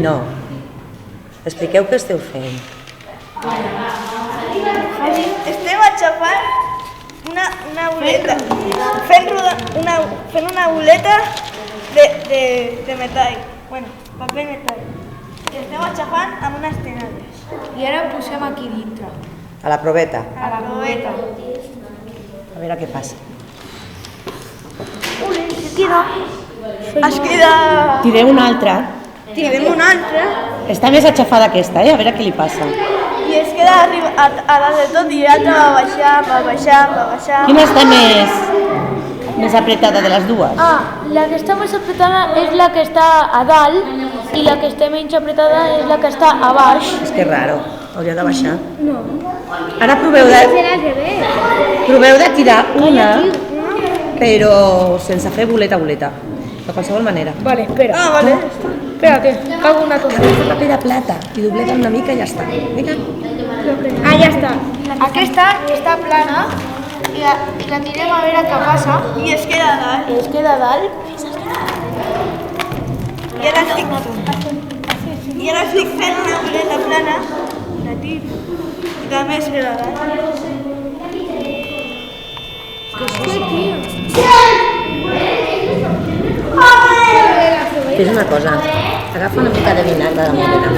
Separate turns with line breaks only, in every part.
no. Expliqueu què esteu fent.
Estem aixafant una boleta, fent una boleta de metall, paper metall. I estem aixafant amb unes tenalles.
I ara ho posem aquí dintre.
A la proveta.
A la proveta.
A veure què passa.
Es queda...
Tireu una altra.
Tirem una altra
Està més aixafada aquesta, a veure què li passa.
i es queda a dalt de tot i l'altra va baixar.
Quina està més apretada de les dues?
La que està més apretada és la que està a dalt i la que està menys apretada és la que està a baix.
És que raro, hauria de baixar.
No.
Ara proveu de tirar una, però sense fer boleta, de qualsevol manera.
Vale, espera.
Vale.
Espérate, hago una cosa.
Agafa paper de plata i dobleta una mica i ja està. Vinga.
Ja està. Aquesta està plana i la tirem a veure què passa.
I es queda a dalt.
Es queda a dalt.
I ara estic fent una boleta plana, la tiro, i també es queda a dalt.
Fes una cosa, agafa una mica de vinagre de Modena.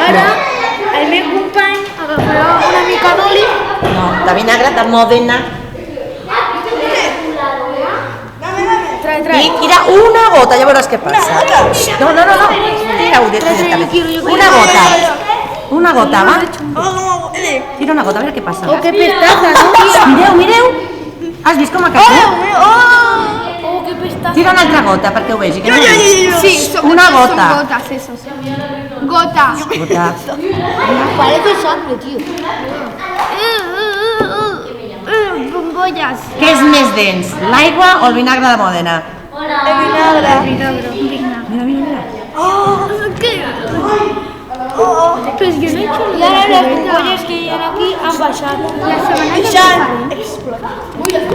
Ara, el meu company agafarà una mica d'oli.
No, de vinagre de Modena.
Trae.
I tira una gota, ja veuràs què passa. No. Tira-ho directament. Una gota, va? Tira una gota, a veure què passa.
Que pestaza, no?
Mireu. Has vist com ha caigut?
Oh, que pestaza.
Tira una altra gota perquè ho vegi.
Sí,
Una gota.
Son gotas esos. Gotas.
Gota.
Parece sangre, tío. Bombollas.
Què és més dens, l'aigua o el vinagre de Modena?
El vinagre.
Mira.
Pues yo no he hecho nada. Y ahora las bombollas que hay aquí han baixat. La semana
I
que
ja explota.
viene.